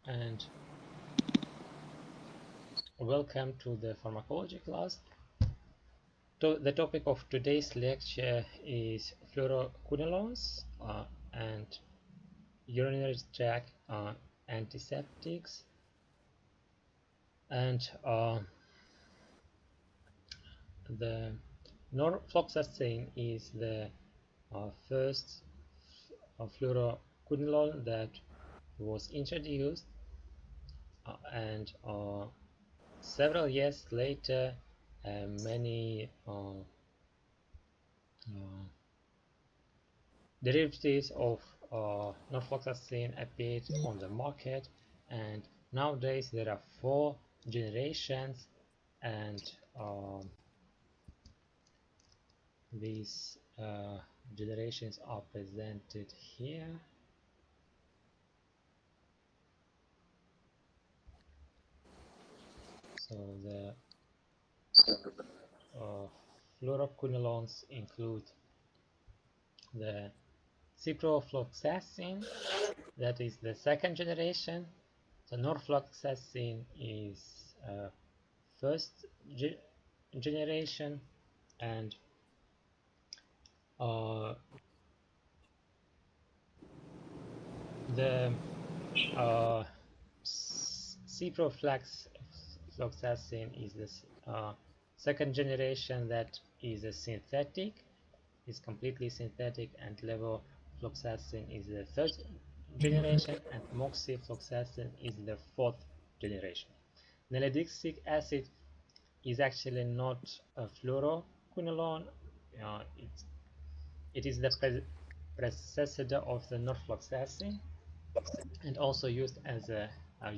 and welcome to the pharmacology class. The topic of today's lecture is fluoroquinolones and urinary tract antiseptics, and the norfloxacin is the first fluoroquinolone that was introduced, and several years later, many derivatives of norfloxacin appeared on the market, and nowadays there are 4 generations, and these generations are presented here. So the fluoroquinolones include the ciprofloxacin, that is the 2nd generation. The norfloxacin is first generation, and the ciprofloxacin is the 2nd generation, that is a synthetic, is completely synthetic, and levofloxacin is the 3rd generation, and moxifloxacin is the 4th generation. Nalidixic acid is actually not a fluoroquinolone. It is the predecessor of the norfloxacin, and also used as a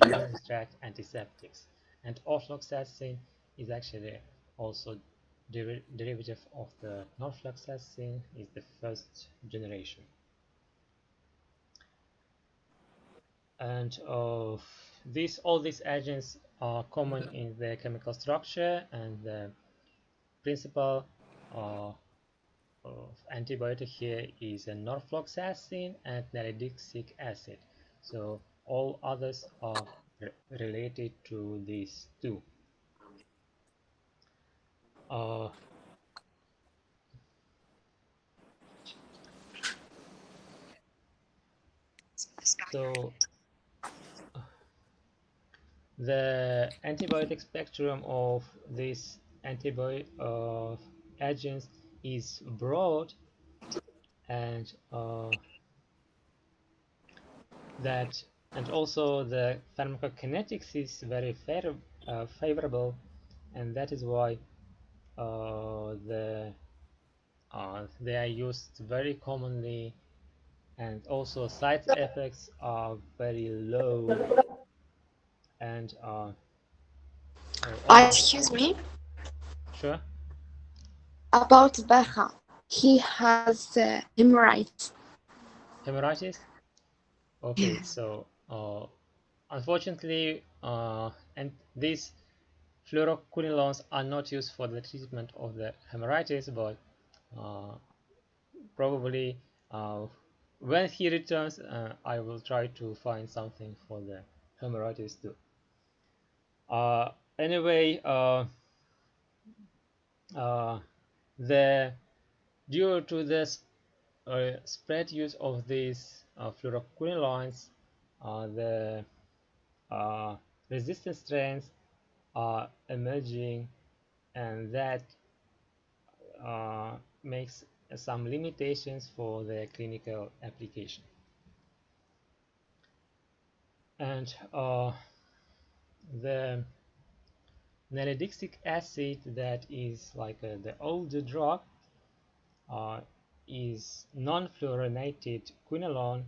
urinary tract antiseptics. And ofloxacin is actually also derivative of the norfloxacin, is the 1st generation. And all these agents are common in the chemical structure, and the principal of antibiotic here is a norfloxacin and nalidixic acid. So all others are related to these two. So the antibiotic spectrum of these antibiotic agents is broad, and also the pharmacokinetics is very favorable, and that is why they are used very commonly, and also side effects are very low, and excuse me, sure. about Baha. He has hemorrhoids. Hemorrhages. Okay, Yes. so unfortunately, and these fluoroquinolones are not used for the treatment of the hemorrhages, but probably when he returns, I will try to find something for the hemorrhages too. Anyway, due to this spread use of these fluoroquinolones, the resistant strains are emerging, and that makes some limitations for the clinical application. And the nalidixic acid, that is like the older drug, is non-fluorinated quinolone,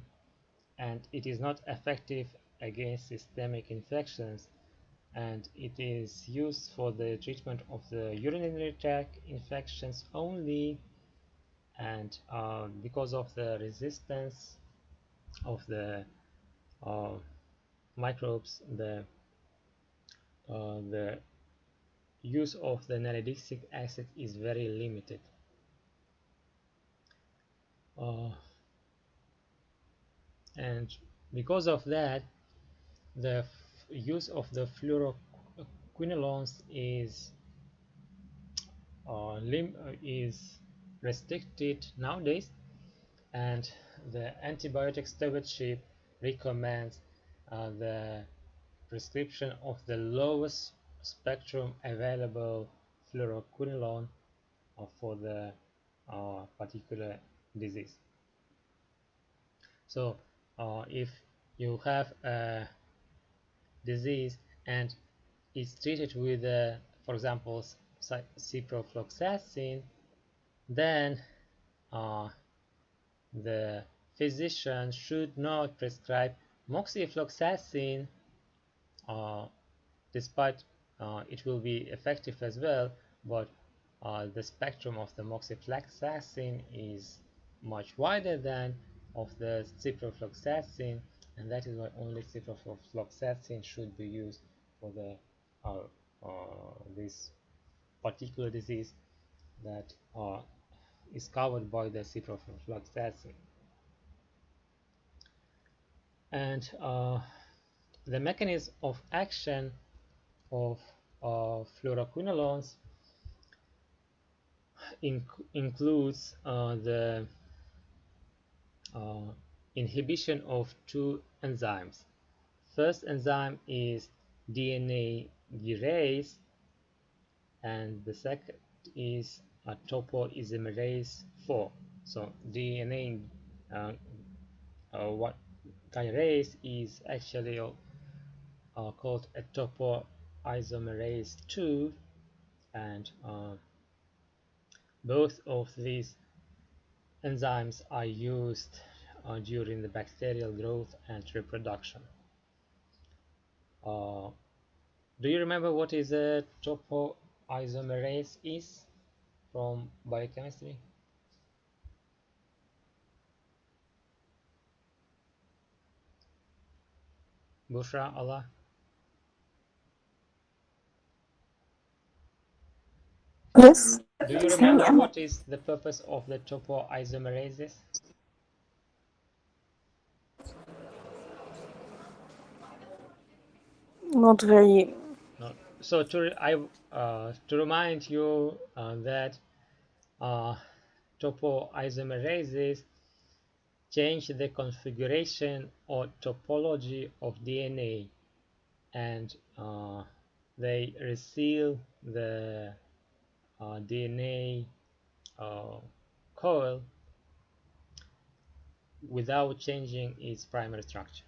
and it is not effective against systemic infections, and it is used for the treatment of the urinary tract infections only, and because of the resistance of the microbes, the use of the nalidixic acid is very limited. And because of that, the use of the fluoroquinolones is restricted nowadays, and the antibiotic stewardship recommends the prescription of the lowest spectrum available fluoroquinolone for the particular disease. So if you have a disease and it's treated with, for example, ciprofloxacin, then the physician should not prescribe moxifloxacin, despite it will be effective as well, but the spectrum of the moxifloxacin is much wider than of the ciprofloxacin, and that is why only ciprofloxacin should be used for the this particular disease that is covered by the ciprofloxacin. And the mechanism of action of fluoroquinolones includes the inhibition of two enzymes. First enzyme is DNA gyrase, and the second is topoisomerase 4. So DNA what gyrase is actually called a topoisomerase 2, and both of these enzymes are used during the bacterial growth and reproduction. Do you remember what is a topoisomerase is from biochemistry? Bushra, Allah? Yes, Do you it's me, remember Emma. what is the purpose of the topoisomerases? Not very. No. So to remind you that topoisomerases change the configuration or topology of DNA, and they reseal the DNA coil without changing its primary structure.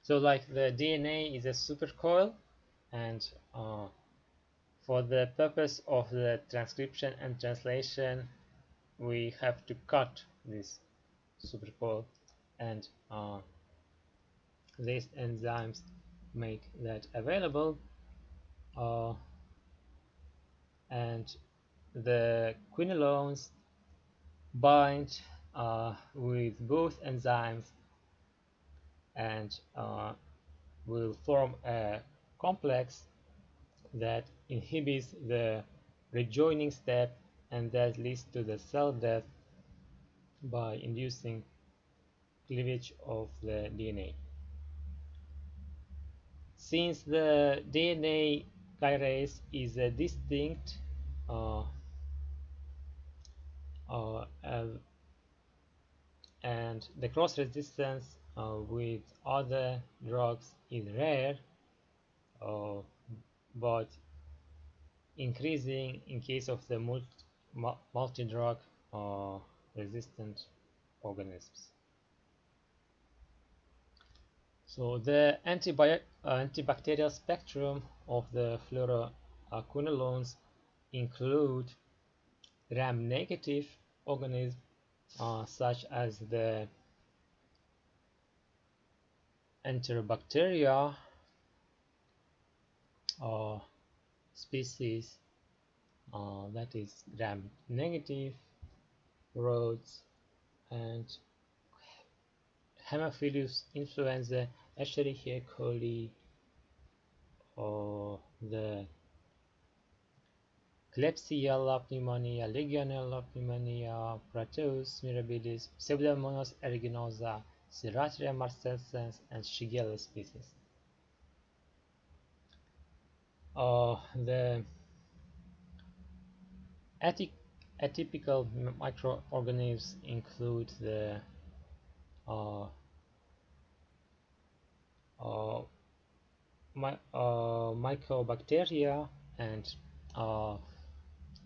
So like the DNA is a supercoil, and for the purpose of the transcription and translation, we have to cut this supercoil, and these enzymes make that available, and the quinolones bind with both enzymes and will form a complex that inhibits the rejoining step, and that leads to the cell death by inducing cleavage of the DNA. Since the DNA gyrase is a distinct and the cross resistance with other drugs is rare, but increasing in case of the multi-drug resistant organisms. So the antibacterial spectrum of the fluoroquinolones include gram-negative organisms such as the Antibacterial species that is gram-negative, rods, and Haemophilus influenza, Escherichia coli, or the Klebsiella pneumonia, Legionella pneumonia, Proteus mirabilis, Pseudomonas aeruginosa, Serratia marcescens, and Shigella species. The atypical microorganisms include the Mycobacteria and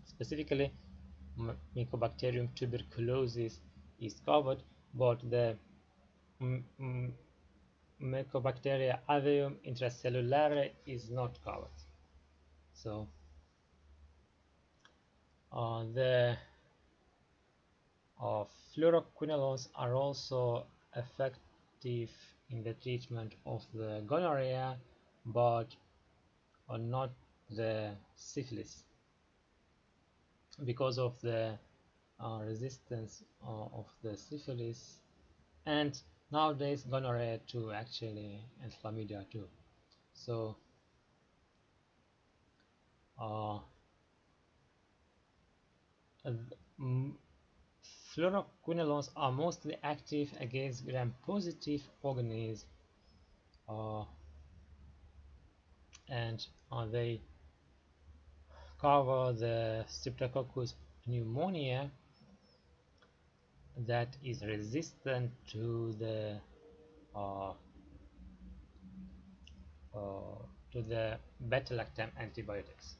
specifically Mycobacterium tuberculosis is covered, but the Mycobacteria avium intracellulare is not covered. So the Fluoroquinolones are also effective in the treatment of the gonorrhea, but not the syphilis, because of the resistance of the syphilis, and nowadays gonorrhea too, actually, and chlamydia too. So fluoroquinolones are mostly active against gram-positive organisms, and they cover the Streptococcus pneumonia that is resistant to the beta-lactam antibiotics.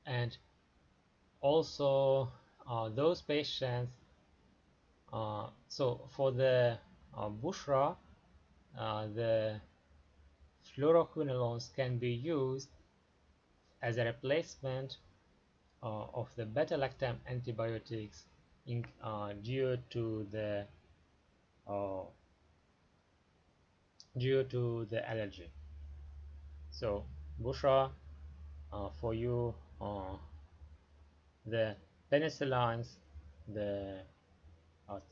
And also those patients, so for the Bushra, the fluoroquinolones can be used as a replacement of the beta-lactam antibiotics due to the allergy. So Bushra, for you, the penicillins, the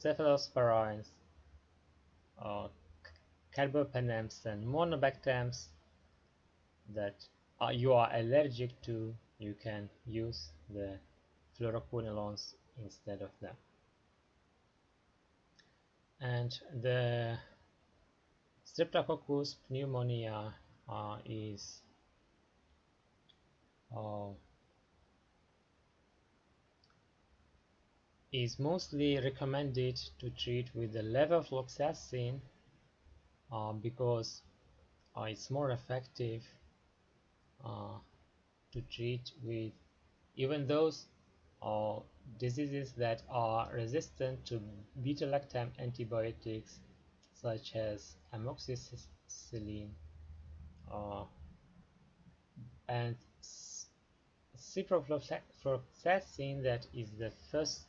cephalosporins, carbapenems, and monobactams that you are allergic to, you can use the fluoroquinolones instead of them. And the Streptococcus pneumonia is mostly recommended to treat with the levofloxacin because it's more effective to treat with even those diseases that are resistant to beta-lactam antibiotics, such as amoxicillin and ciprofloxacin, that is the first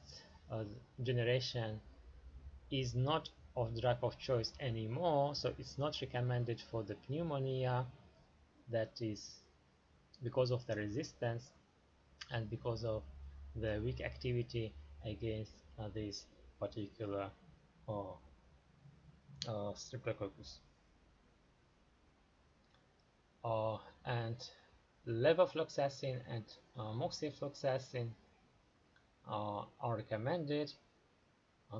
generation, is not of drug of choice anymore, so it's not recommended for the pneumonia. That is because of the resistance and because of the weak activity against this particular streptococcus. And levofloxacin and moxifloxacin are recommended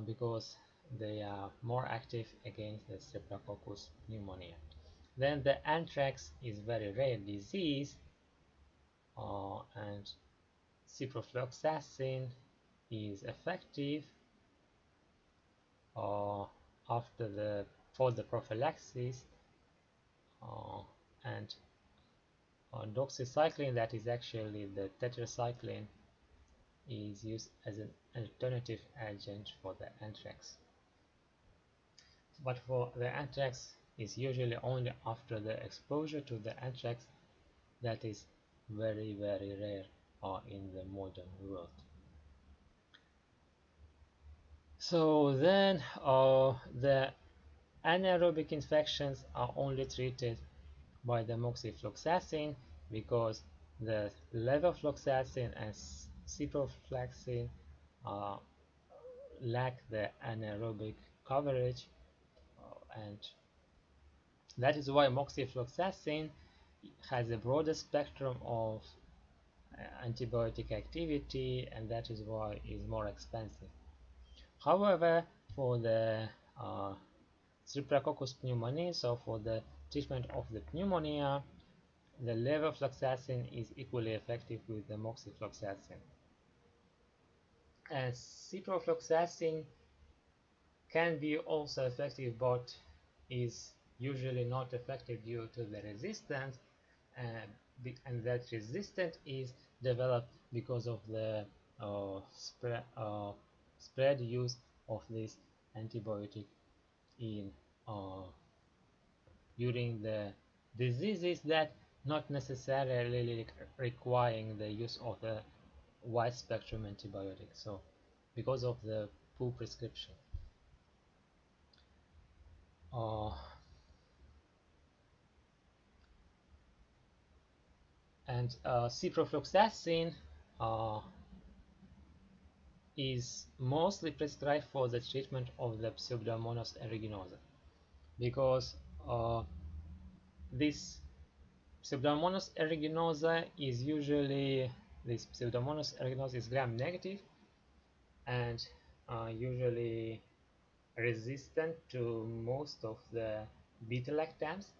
because they are more active against the streptococcus pneumonia. Then the anthrax is very rare disease, and ciprofloxacin is effective for the prophylaxis, and doxycycline, that is actually the tetracycline, is used as an alternative agent for the anthrax. But for the anthrax is usually only after the exposure to the anthrax, that is very, very rare in the modern world. So then the anaerobic infections are only treated by the moxifloxacin because the levofloxacin and ciprofloxacin lack the anaerobic coverage, and that is why moxifloxacin has a broader spectrum of antibiotic activity, and that is why it is more expensive. However, for the Streptococcus pneumoniae, so for the treatment of the pneumonia, the levofloxacin is equally effective with the moxifloxacin. And ciprofloxacin can be also effective, but is usually not effective due to the resistance, and that resistance is developed because of the spread use of this antibiotic in during the diseases that not necessarily requiring the use of a wide spectrum antibiotic, so because of the poor prescription. And ciprofloxacin is mostly prescribed for the treatment of the Pseudomonas aeruginosa, because this Pseudomonas aeruginosa is usually, this Pseudomonas aeruginosa is gram negative and usually resistant to most of the beta-lactams,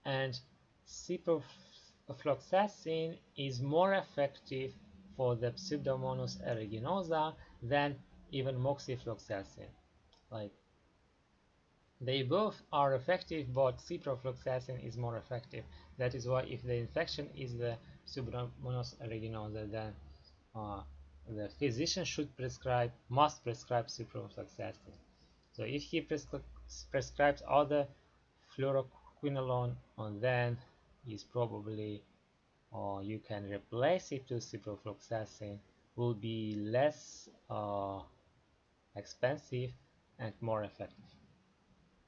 and ciprofloxacin is more effective for the Pseudomonas aeruginosa than even moxifloxacin. Like, they both are effective, but ciprofloxacin is more effective. That is why if the infection is the Pseudomonas aeruginosa, then the physician must prescribe ciprofloxacin. So if he prescribes other fluoroquinolone, then is probably, or you can replace it to ciprofloxacin, will be less expensive and more effective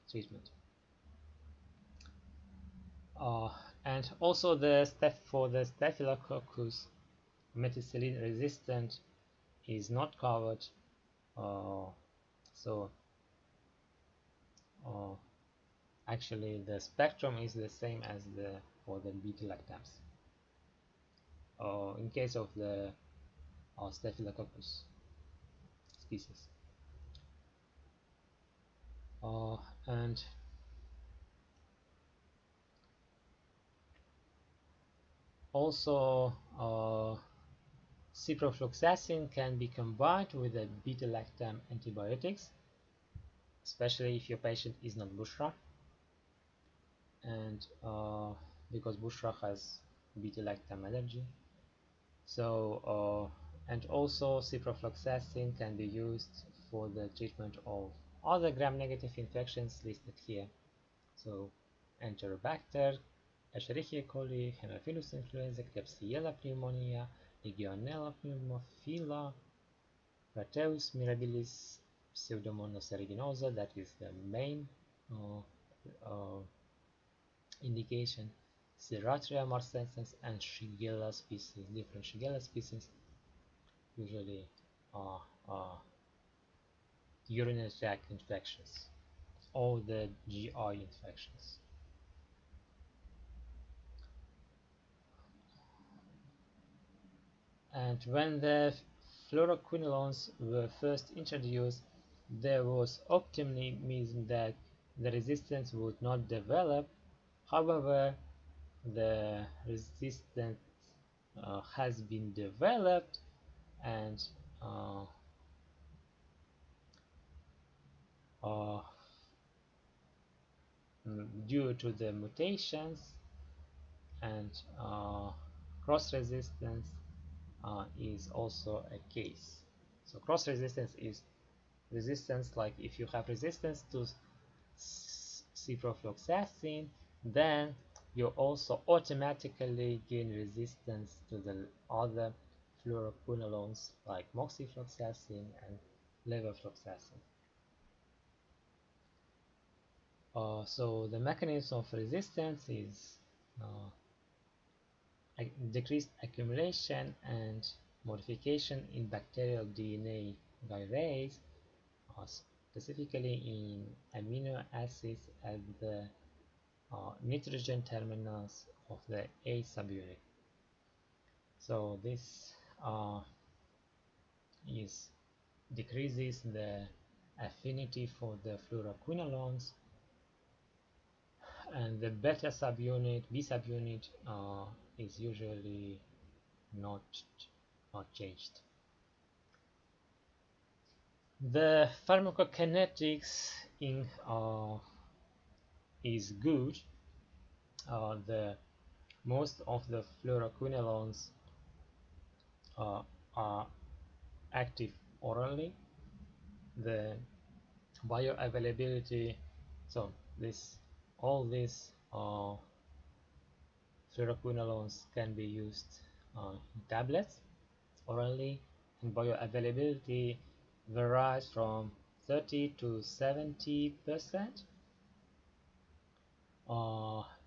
treatment. And also for the Staphylococcus methicillin resistant is not covered, so actually the spectrum is the same as for the beta-lactams in case of the Staphylococcus species. And also ciprofloxacin can be combined with the beta-lactam antibiotics, especially if your patient is not Bushra, and because Bushra has beta-lactam allergy. So and also ciprofloxacin can be used for the treatment of other gram-negative infections listed here. So Enterobacter, Escherichia coli, Haemophilus influenza, Klebsiella pneumonia, Legionella pneumophila, Proteus mirabilis, Pseudomonas aeruginosa, that is the main indication, Serratia marcescens, and Shigella species, different Shigella species, usually urinary tract infections, or the GI infections. And when the fluoroquinolones were first introduced, there was optimism that the resistance would not develop. However, the resistance has been developed, and due to the mutations and cross-resistance is also a case. So cross-resistance is resistance, like if you have resistance to ciprofloxacin, then you also automatically gain resistance to the other fluoroquinolones like moxifloxacin and levofloxacin. So the mechanism of resistance is decreased accumulation and modification in bacterial DNA gyrase, specifically in amino acids at the nitrogen terminals of the A subunit. So this decreases the affinity for the fluoroquinolones, and the beta subunit, B subunit, is usually not changed. The pharmacokinetics in is good. The most of the fluoroquinolones are active orally. The bioavailability, so all these fluoroquinolones can be used in tablets orally, and bioavailability varies from 30 to 70%.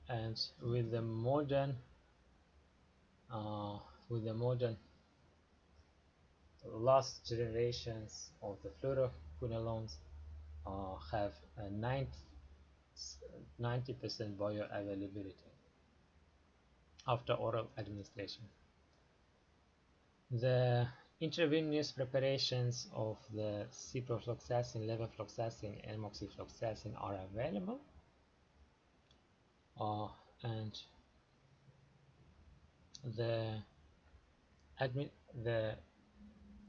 And with the modern last generations of the fluoroquinolones have a 90% bioavailability after oral administration. The intravenous preparations of the ciprofloxacin, levofloxacin, and moxifloxacin are available, and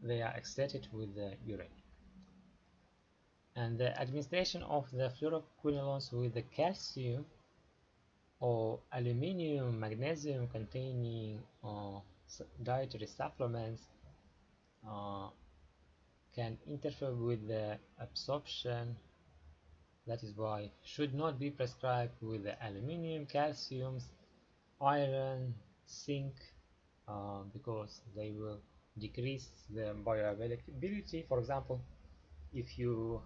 they are extracted with the urine. And the administration of the fluoroquinolones with the calcium or aluminium, magnesium containing dietary supplements can interfere with the absorption. That is why should not be prescribed with the aluminium, calcium, iron, zinc, because they will decrease the bioavailability. For example, if you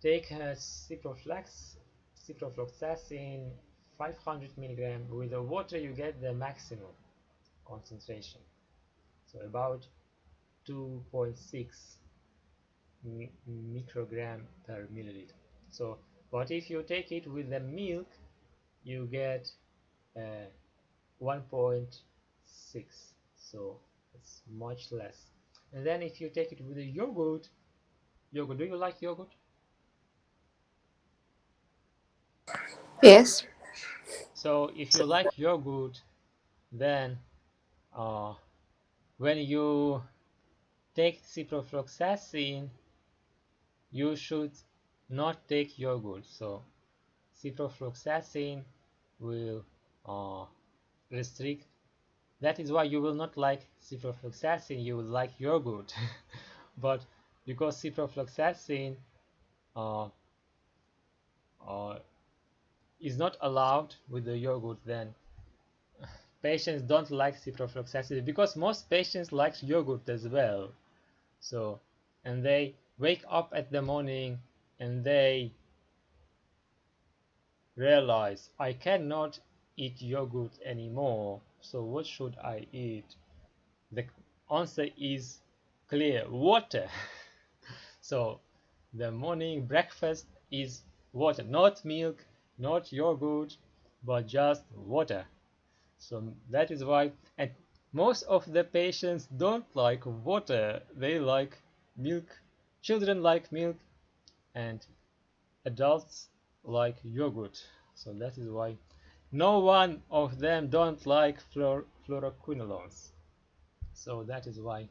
take a ciprofloxacin 500 milligram with the water, you get the maximum concentration, so about 2.6 microgram per milliliter. So, but if you take it with the milk, you get 1.6, so it's much less. And then if you take it with the yogurt, do you like yogurt? Yes. So if you like yogurt, then when you take ciprofloxacin, you should not take yogurt. So ciprofloxacin will restrict. That is why you will not like ciprofloxacin, you will like yogurt. But because ciprofloxacin is not allowed with the yogurt, then patients don't like ciprofloxacin, because most patients like yogurt as well. So, and they wake up at the morning and they realize, I cannot eat yogurt anymore, so what should I eat? The answer is clear: water. So the morning breakfast is water, not milk, not yogurt, but just water. So that is why, and most of the patients don't like water, they like milk. Children like milk and adults like yogurt. So that is why no one of them don't like fluoroquinolones. So that is why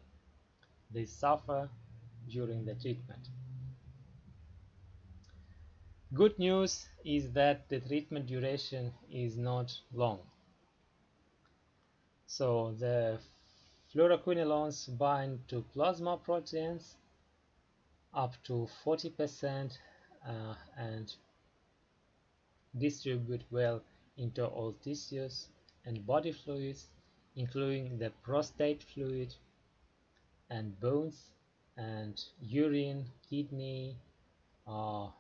they suffer during the treatment. Good news is that the treatment duration is not long. So the fluoroquinolones bind to plasma proteins up to 40% and distribute well into all tissues and body fluids, including the prostate fluid and bones and urine, kidney, and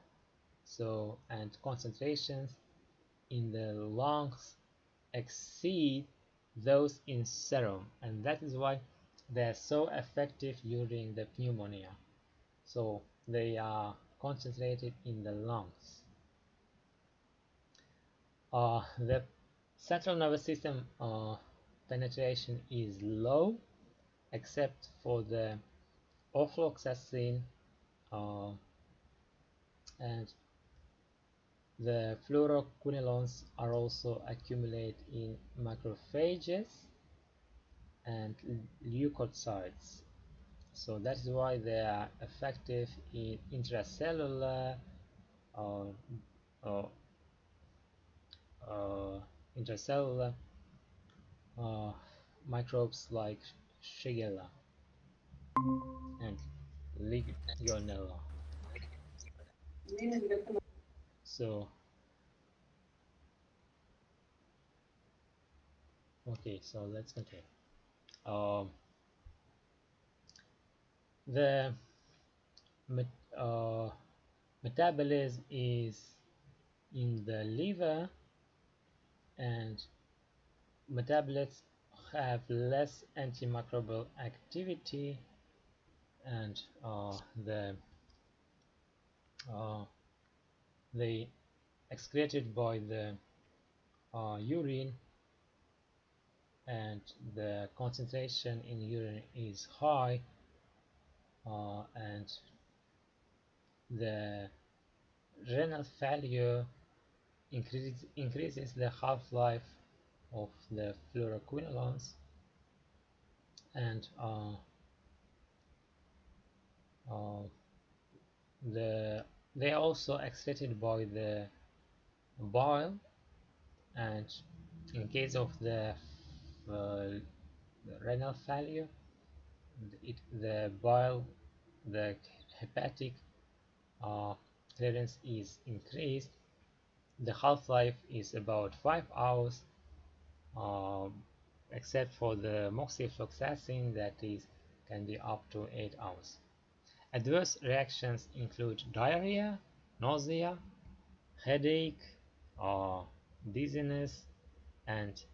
concentrations in the lungs exceed those in serum, and that is why they are so effective during the pneumonia. So they are concentrated in the lungs. The central nervous system penetration is low, except for the ofloxacin and the fluoroquinolones are also accumulate in macrophages and leukocytes. So that is why they are effective in intracellular or, or intracellular uh, microbes like Shigella and Legionella. So okay, so let's continue. Um, the met metabolism is in the liver, and metabolites have less antimicrobial activity, and uh, they excreted by the urine, and the concentration in urine is high, and the renal failure increases the half-life of the fluoroquinolones, and uh, they are also excreted by the bile, and in case of the renal failure, the bile, the hepatic clearance is increased. The half-life is about 5 hours, except for the moxifloxacin that can be up to 8 hours. Adverse reactions include diarrhea, nausea, headache, dizziness, and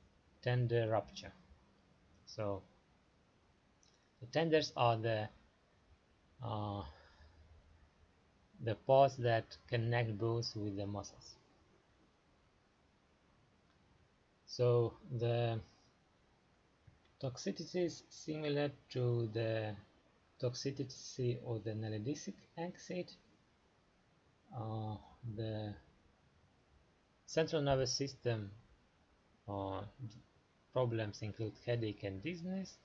tender rupture. So the tenders are uh, the parts that connect bones with the muscles. So the toxicity is similar to the toxicity of the nalidixic acid. The central nervous system problems include headache and dizziness.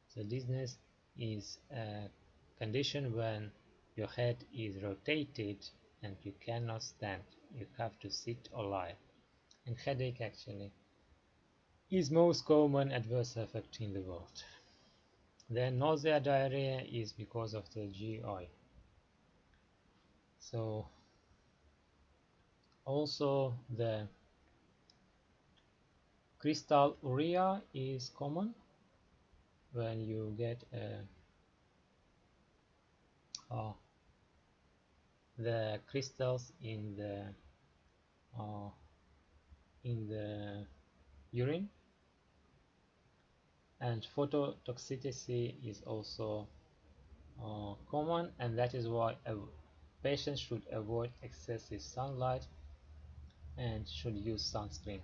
So dizziness is a condition when your head is rotated and you cannot stand. You have to sit or lie. And headache actually is most common adverse effect in the world. Then nausea, diarrhea is because of the GI. So also the crystal urea is common when you get the crystals uh, in the urine, and phototoxicity is also common, and that is why patients should avoid excessive sunlight and should use sunscreen.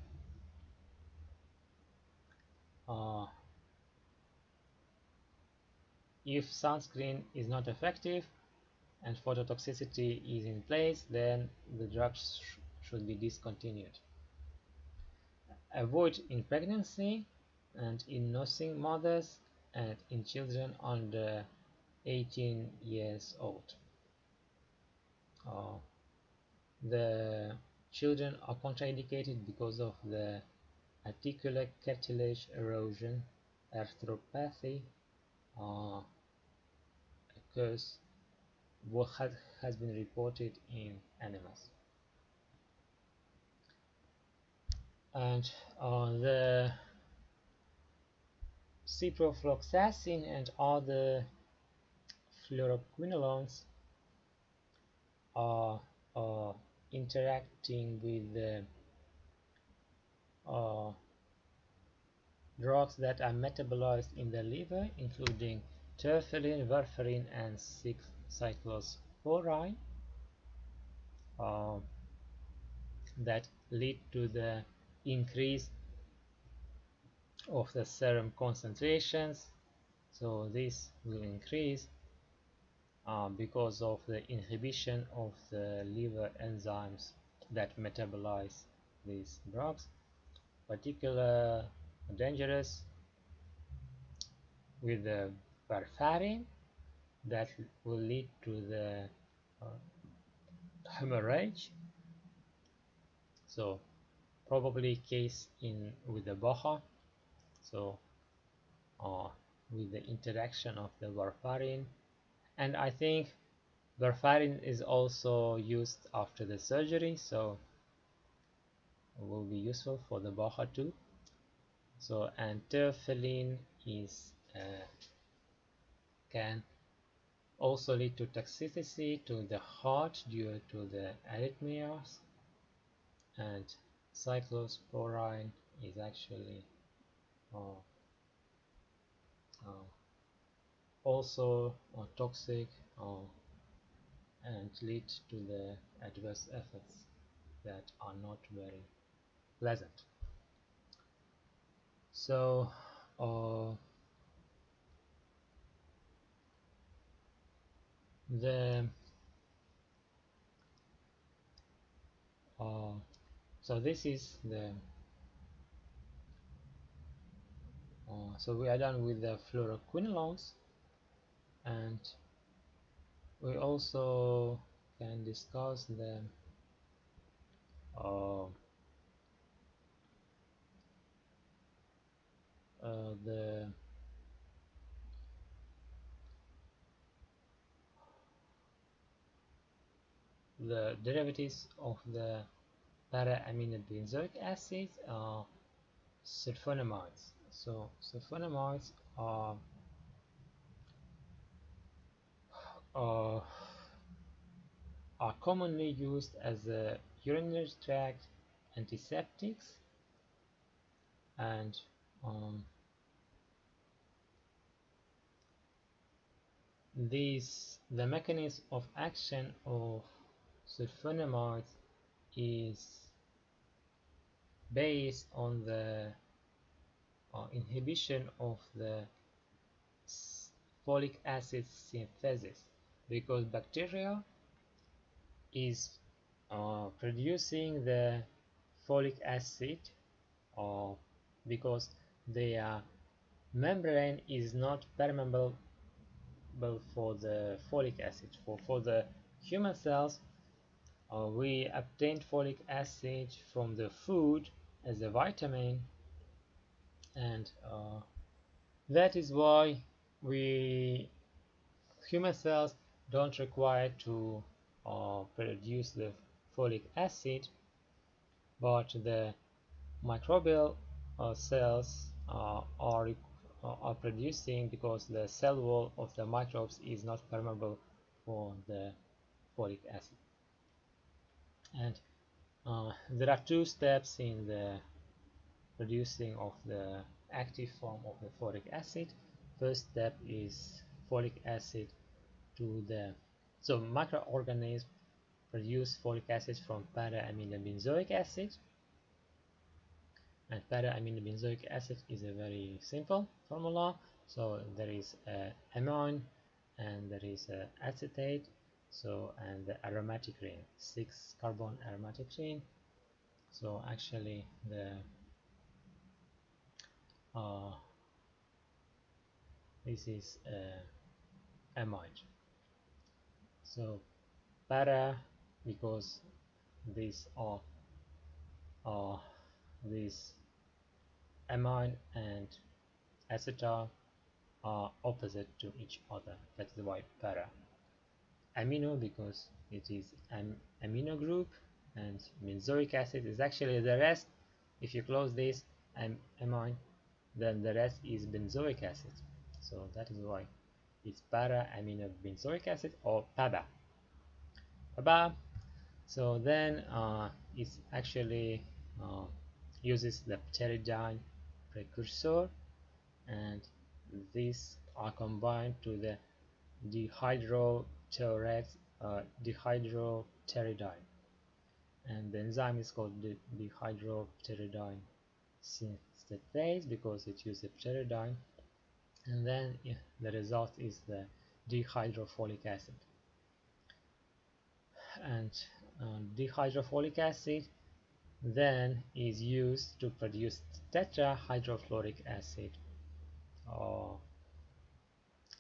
If sunscreen is not effective and phototoxicity is in place, then the drugs should be discontinued. Avoid in pregnancy and in nursing mothers and in children under 18 years old. The children are contraindicated because of the articular cartilage erosion. Arthropathy occurs what has been reported in animals. And the ciprofloxacin and other fluoroquinolones are interacting with the drugs that are metabolized in the liver, including terpherin, warfarin, and 6-cyclosporine, that lead to the increase of the serum concentrations. So this will increase because of the inhibition of the liver enzymes that metabolize these drugs, particularly dangerous with the warfarin that will lead to the uh, hemorrhage. So probably case in with the BOHA. So with the interaction of the warfarin, and I think warfarin is also used after the surgery, so it will be useful for the BOHA too. So antipholin is can also lead to toxicity to the heart due to the arrhythmias, and cyclosporine is actually uh, uh, also toxic and lead to the adverse effects that are not very pleasant. So the so this is the so we are done with the fluoroquinolones, and we also can discuss uh, the derivatives of the para-aminobenzoic acid, sulfonamides. So sulfonamides uh, are commonly used as a urinary tract antiseptics, and the mechanism of action of sulfonamides is based on the inhibition of the folic acid synthesis, because bacteria is producing the folic acid because their membrane is not permeable for the folic acid. For the human cells, we obtain folic acid from the food as a vitamin, and that is why we human cells don't require to produce the folic acid, but the microbial cells are producing, because the cell wall of the microbes is not permeable for the folic acid. And there are two steps in the producing of the active form of the folic acid. First step is folic acid to the so microorganisms produce folic acid from para-aminobenzoic acid, and para-aminobenzoic acid is a very simple formula. So there is amine, and there is acetate, so and the aromatic ring, 6 carbon aromatic ring. So actually the this is amide. So para, because these are these amine and acetal are opposite to each other. That's why para. Amino, because it is an amino group, and benzoic acid is actually the rest. If you close this amine, then the rest is benzoic acid. So that is why it's para amino benzoic acid, or PABA. PABA. So then it actually uses the pteridine precursor, and these are combined to the dihydropteridine, and the enzyme is called the dihydropteridine synthetase because it uses pteridine, and then the result is the dihydrofolic acid. And dihydrofolic acid then is used to produce tetrahydrofluoric acid.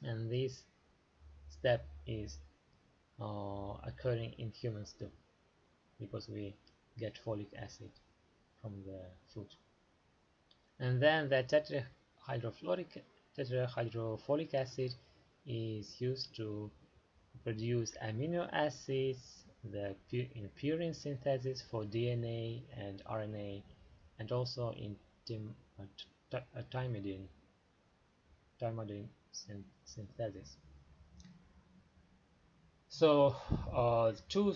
And this step is occurring in humans too, because we get folic acid from the food. And then the tetrahydrofolic acid is used to produce amino acids, in purine synthesis for DNA and RNA, and also in thymidine synthesis. So two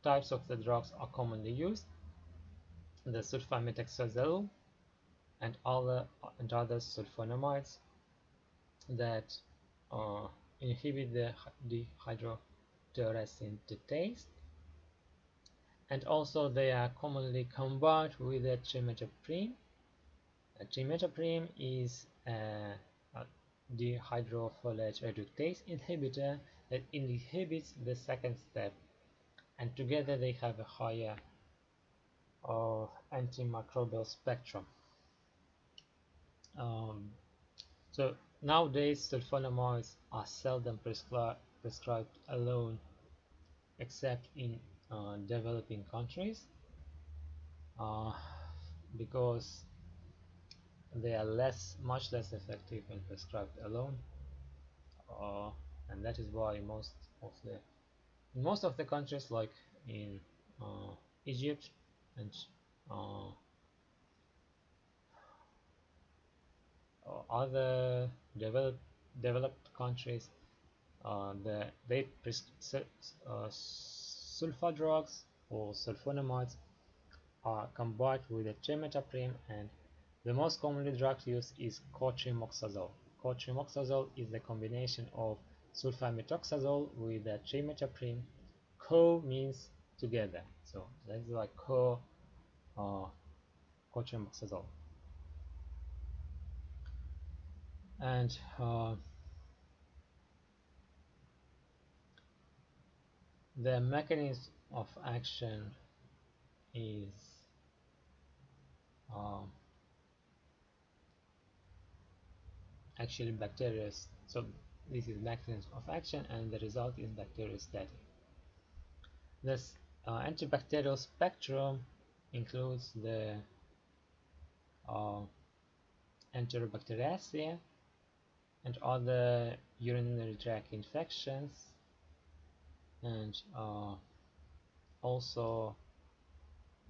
types of the drugs are commonly used: the sulfamethoxazole and other sulfonamides that inhibit the dehydroteoresin synthase, and also they are commonly combined with the trimethoprim. Trimethoprim is a dehydrofolate reductase inhibitor that inhibits the second step, and together they have a higher antimicrobial spectrum. So nowadays sulfonamides are seldom prescribed alone, except in developing countries, because they are much less effective when prescribed alone, and that is why in most of the countries, like in Egypt and other developed countries, sulfa drugs or sulfonamides are combined with a trimethoprim, and the most commonly drug used is cotrimoxazole. Cotrimoxazole is the combination of sulfamethoxazole with a trimethoprim. Co means together, so that's like cotrimoxazole. And the mechanism of action is actually bacterial. So this is mechanism of action, and the result is bacteriostatic. This antibacterial spectrum includes the Enterobacteriaceae and other urinary tract infections, and also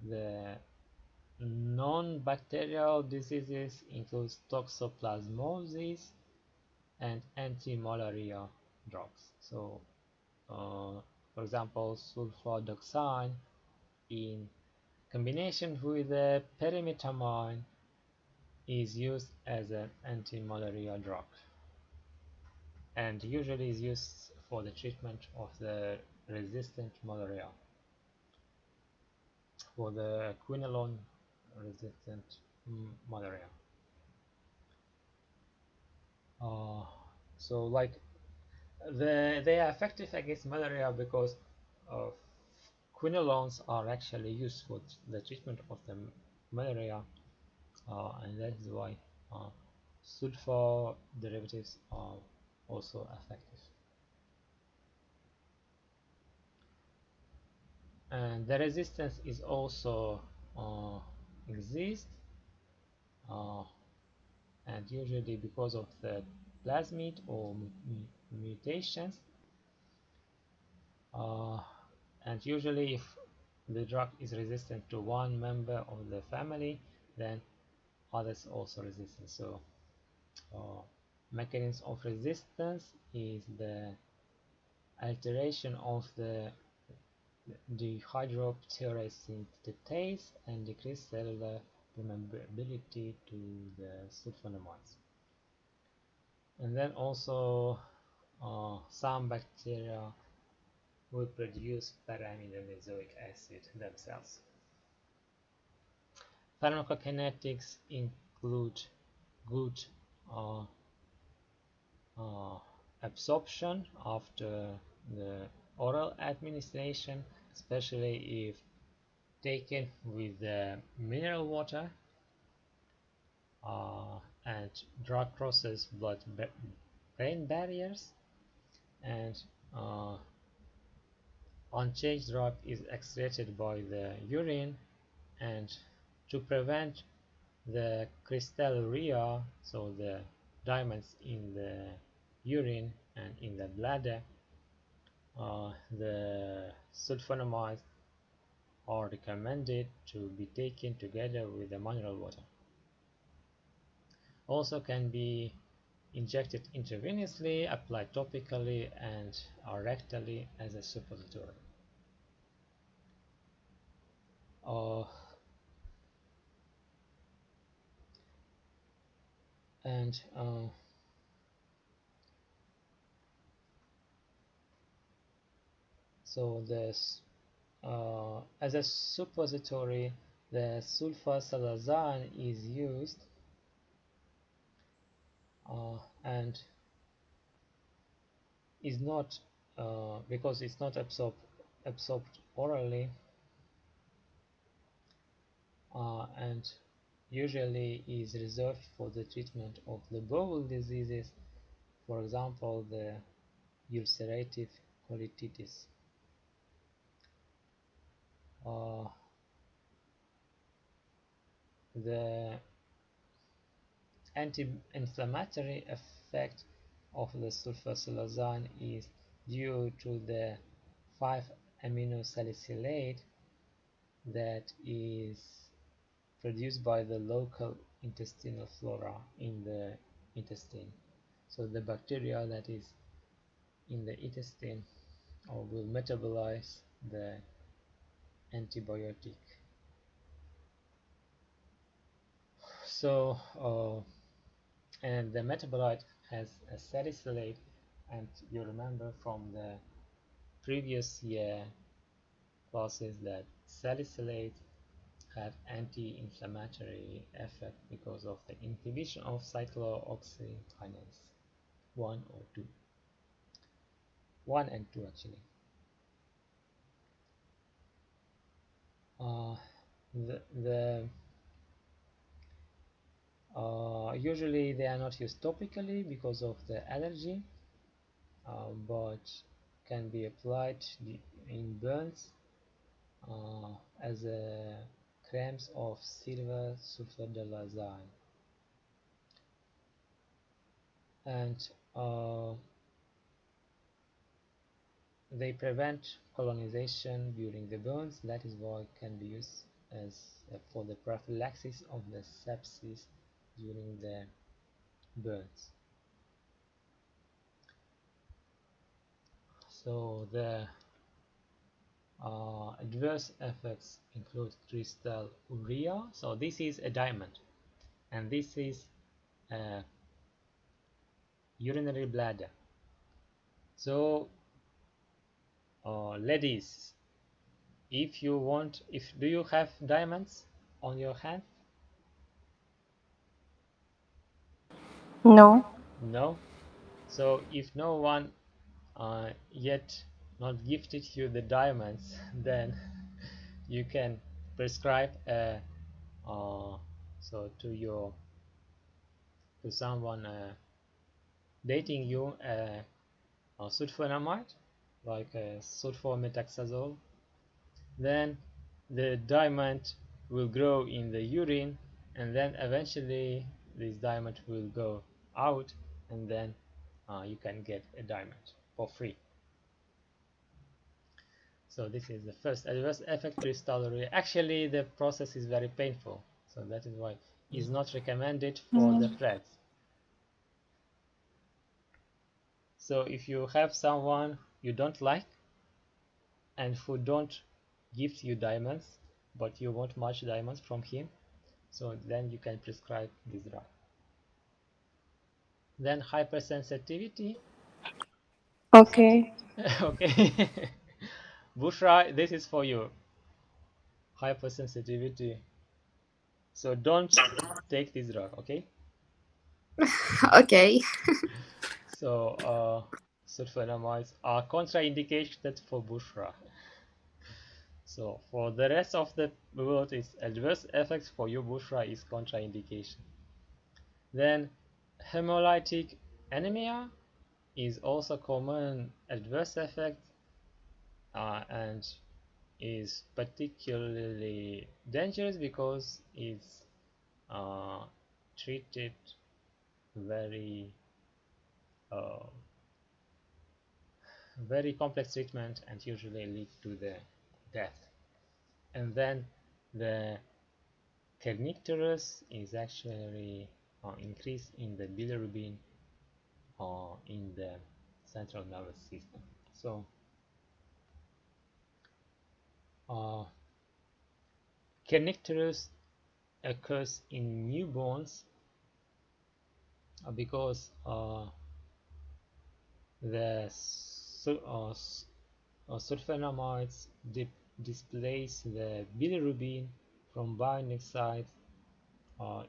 the non-bacterial diseases includes toxoplasmosis and anti-malaria drugs. So for example, sulfadoxine in combination with the pyrimethamine is used as an anti-malaria drug, and usually is used for the treatment of the resistant malaria, for the quinolone resistant malaria. So like they are effective against malaria because quinolones are actually used for the treatment of the malaria, and that is why sulfa derivatives are also effective. And the resistance is also exists, and usually because of the plasmid or mutations, and usually if the drug is resistant to one member of the family, then others also resistant. So mechanism of resistance is the alteration of the dehydroteoresin synthase and decreased cellular permeability to the sulfonamides. And then also some bacteria will produce paraminobenzoic acid themselves. Pharmacokinetics include good absorption after the oral administration, especially if taken with mineral water, and drug crosses blood-brain barriers, and unchanged drug is excreted by the urine. And to prevent the crystalluria, so the diamonds in the urine and in the bladder, the sulfonamides are recommended to be taken together with the mineral water. Also can be injected intravenously, applied topically, and rectally as a suppository. And so this as a suppository, the sulfasalazine is used, and is not because it's not absorbed orally, and usually is reserved for the treatment of the bowel diseases, for example the ulcerative colitis. The anti-inflammatory effect of the sulfasalazine is due to the 5-aminosalicylate that is produced by the local intestinal flora in the intestine. So the bacteria that is in the intestine will metabolize the antibiotic. So and the metabolite has a salicylate, and you remember from the previous year classes that salicylates have anti-inflammatory effect because of the inhibition of cyclooxygenase 1 or 2. 1 and 2 actually. Usually they are not used topically because of the allergy, but can be applied in burns as a creams of silver sulfadilazine. And they prevent colonization during the burns. That is why it can be used as for the prophylaxis of the sepsis during the burns. So the adverse effects include crystalluria. So this is a diamond, and this is a urinary bladder. So ladies, if you want, do you have diamonds on your hand? No. No. So if no one yet not gifted you the diamonds, then you can prescribe so to someone dating you a sulfonamide like sulfomethoxazole. Then the diamond will grow in the urine, and then eventually this diamond will go out, and then you can get a diamond for free. So this is the first adverse effect, crystalluria. Actually the process is very painful, so that is why it's not recommended for the threads. So if you have someone you don't like and who don't gift you diamonds, but you want much diamonds from him, so then you can prescribe this drug. Then hypersensitivity. Okay. Okay. Bushra, this is for you. Hypersensitivity. So don't take this drug, okay? Okay. So sulfonamides are contraindicated for bushra. So for the rest of the world, its adverse effects for your bushra is contraindication. Then hemolytic anemia is also common adverse effect and is particularly dangerous because it's treated very uh, very complex treatment and usually lead to the death. And then the kernicterus is actually increase in the bilirubin in the central nervous system. So kernicterus occurs in newborns because the sulfonamides displace the bilirubin from binding sites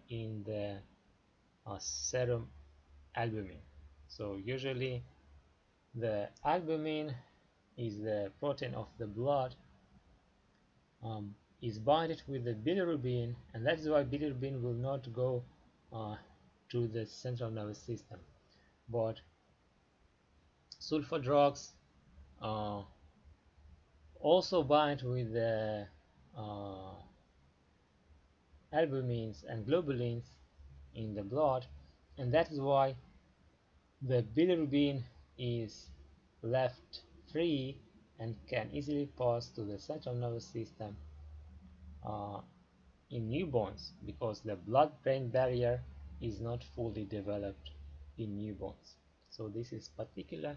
in the serum albumin. So usually the albumin is the protein of the blood, is binded with the bilirubin, and that's why bilirubin will not go to the central nervous system. But sulfur drugs also bind with the albumins and globulins in the blood, and that is why the bilirubin is left free and can easily pass to the central nervous system uh, in newborns because the blood-brain barrier is not fully developed in newborns. So this is particular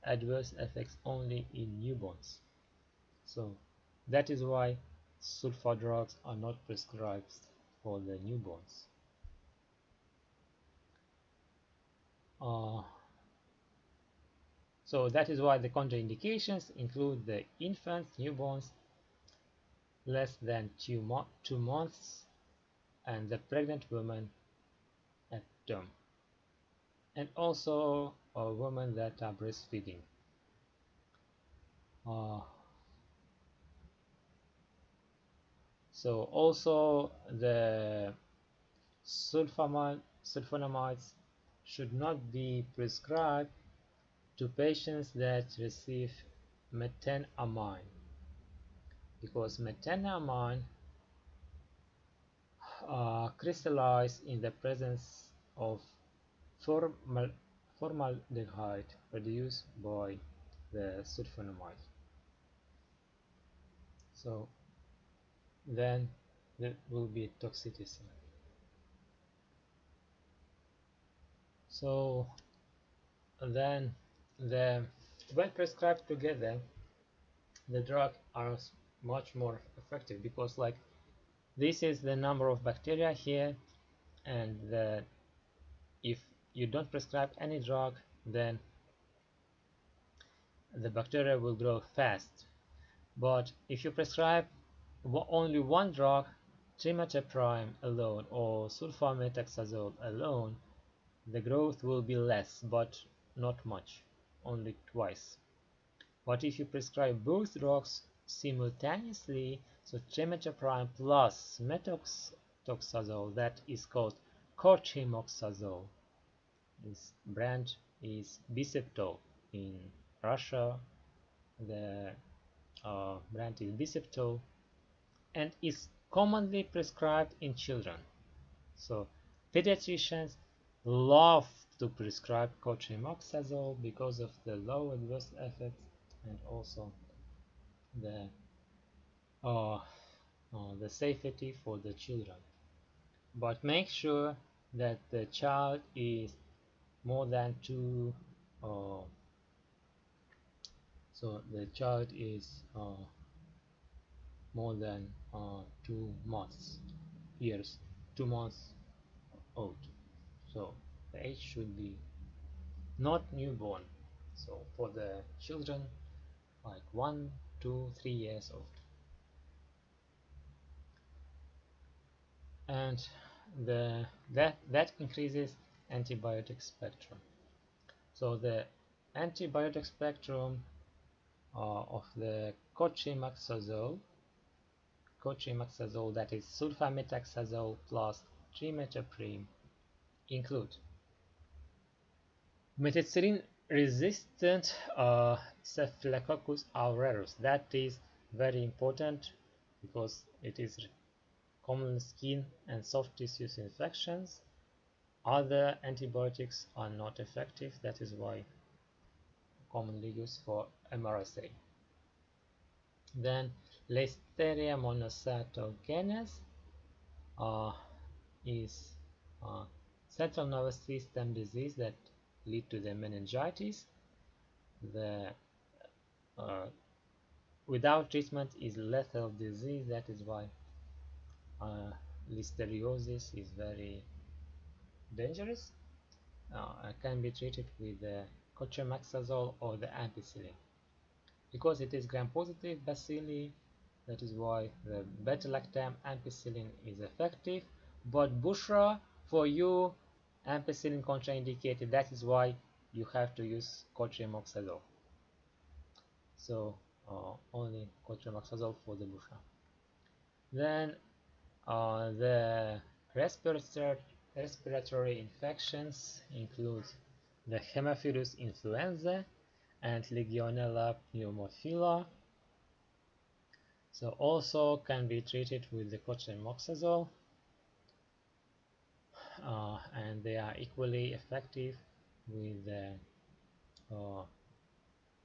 adverse effects only in newborns. So that is why sulfur drugs are not prescribed for the newborns. So that is why the contraindications include the infants, newborns, less than 2 months, and the pregnant woman at term, and also women that are breastfeeding. So also the sulfonamides should not be prescribed to patients that receive methenamine because methenamine crystallize in the presence of formaldehyde produced by the sulfonamide. So then there will be toxicity. So then when prescribed together, the drug are much more effective because like this is the number of bacteria here, and if you don't prescribe any drug, then the bacteria will grow fast. But if you prescribe only one drug, trimethoprim alone or sulfamethoxazole alone, the growth will be less, but not much, only twice. But if you prescribe both drugs simultaneously, so trimethoprim plus methoxazole, that is called Cotrimoxazole. This brand is Biseptol. In Russia, the brand is Biseptol and is commonly prescribed in children. So pediatricians love to prescribe cotrimoxazole because of the low adverse effects and also the the safety for the children. But make sure that the child is more than two. So the child is more than 2 months, years, 2 months old. So the age should be not newborn. So for the children, like 1, 2, 3 years old. And that increases antibiotic spectrum. So the antibiotic spectrum of the cotrimoxazole, that is sulfamethoxazole plus trimethoprim, include methicillin resistant Staphylococcus aureus. That is very important because it is common skin and soft tissues infections. Other antibiotics are not effective. That is why commonly used for MRSA. Then Listeria monocytogenes is central nervous system disease that lead to the meningitis. The without treatment is lethal disease. That is why listeriosis is very dangerous. Can be treated with the cotrimoxazole or the ampicillin. Because it is gram-positive bacilli, that is why the beta-lactam ampicillin is effective. But Bushra, for you, ampicillin contraindicated. That is why you have to use cotrimoxazole. So only cotrimoxazole for the Bushra. Then the respiratory infections include the Haemophilus influenza and Legionella pneumophila. So also can be treated with the cotrimoxazole, and they are equally effective with the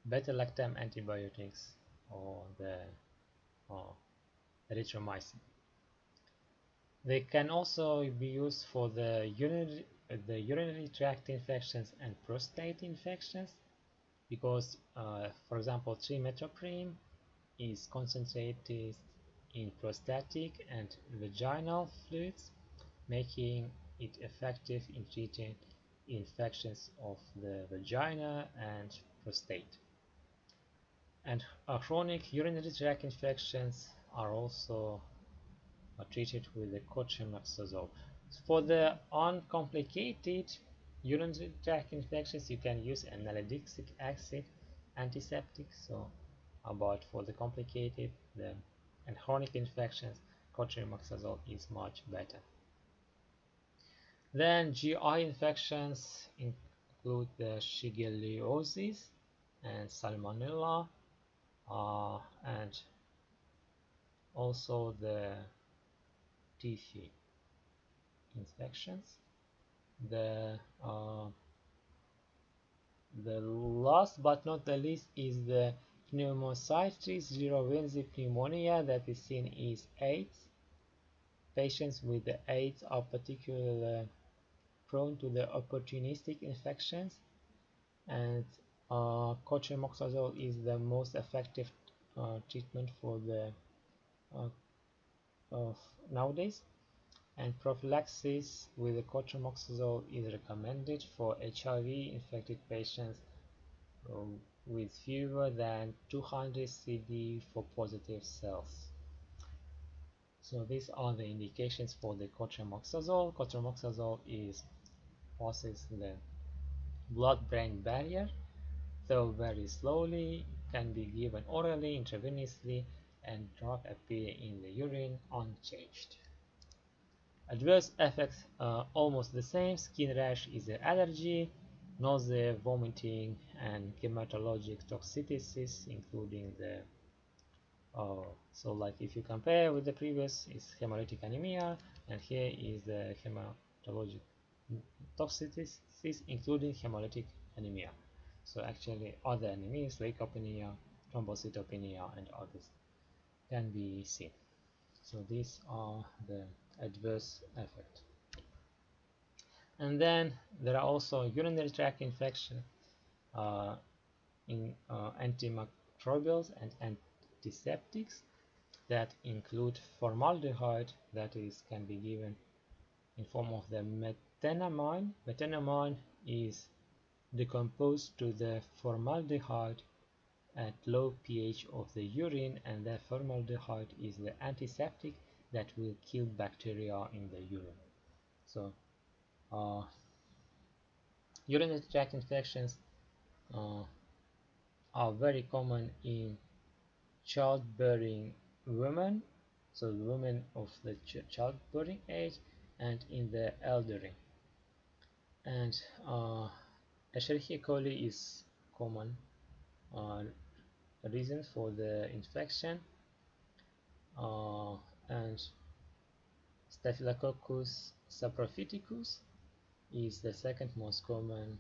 beta-lactam antibiotics or the erythromycin. They can also be used for the urinary tract infections and prostate infections because, for example, trimethoprim is concentrated in prostatic and vaginal fluids, making it effective in treating infections of the vagina and prostate. And chronic urinary tract infections are also treated with the cotrimoxazole. For the uncomplicated urinary tract infections, you can use an nalidixic acid antiseptic. So, but for the complicated and chronic infections, cotrimoxazole is much better. Then GI infections include the shigellosis and salmonella, and also the tissue infections. The last but not the least is the Pneumocytes girovenzi pneumonia that is seen is AIDS. Patients with the AIDS are particularly prone to the opportunistic infections, and cotrimoxazole is the most effective treatment for the nowadays. And prophylaxis with the cotrimoxazole is recommended for HIV infected patients with fewer than 200 CD for positive cells. So these are the indications for the cotrimoxazole. Cotrimoxazole passes the blood-brain barrier, though very slowly, can be given orally, intravenously, and drug appear in the urine unchanged. Adverse effects are almost the same. Skin rash is an allergy, nausea, vomiting, and hematologic toxicities, including the so like if you compare with the previous, is hemolytic anemia, and here is the hematologic toxicities, including hemolytic anemia. So actually other anemias, leukopenia, thrombocytopenia, and others can be seen. So these are the adverse effects. And then there are also urinary tract infection in antimicrobials and antiseptics that include formaldehyde, that is can be given in form of the methenamine. Methenamine is decomposed to the formaldehyde at low pH of the urine, and the formaldehyde is the antiseptic that will kill bacteria in the urine. So urinary tract infections uh, are very common in childbearing women, so women of the childbearing age, and in the elderly. And Escherichia coli is common uh, reason for the infection, and Staphylococcus saprophyticus is the second most common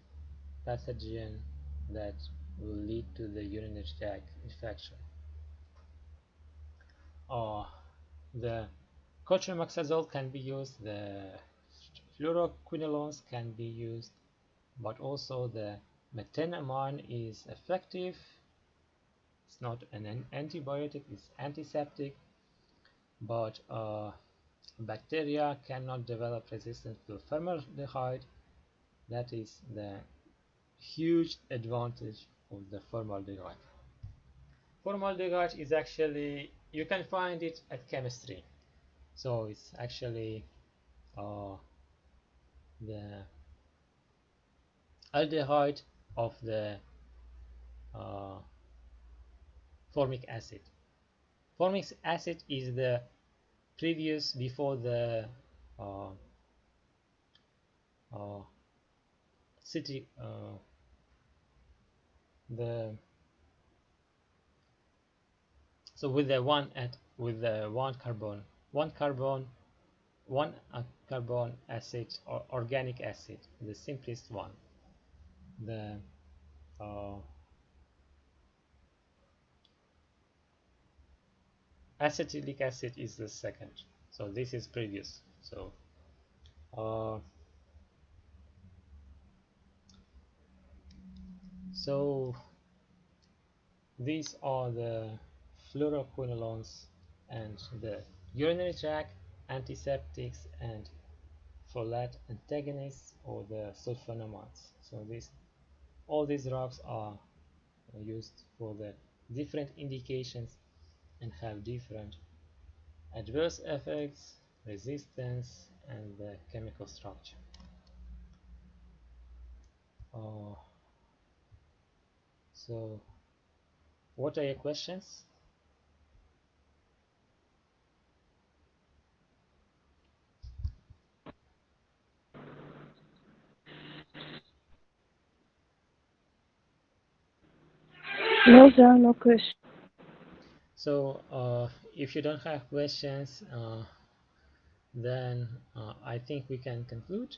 pathogen that will lead to the urinary tract infection. The Cotrimoxazole can be used, the Fluoroquinolones can be used, but also the methenamine is effective. It's not an antibiotic, it's antiseptic, but bacteria cannot develop resistance to formaldehyde. That is the huge advantage of the formaldehyde. Formaldehyde is actually, you can find it at chemistry. So it's actually the aldehyde of the uh, formic acid. Formic acid is the previous before the uh, citric the so with the one carbon acid or organic acid, the simplest one. The acetylic acid is the second. So this is previous. Uh, so these are the fluoroquinolones and the urinary tract antiseptics and folate antagonists or the sulfonamides. So all these drugs are used for the different indications and have different adverse effects, resistance, and the chemical structure. Uh, so what are your questions? No, there are no questions. So if you don't have questions, then I think we can conclude.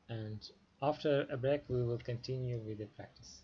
And after a break, we will continue with the practice.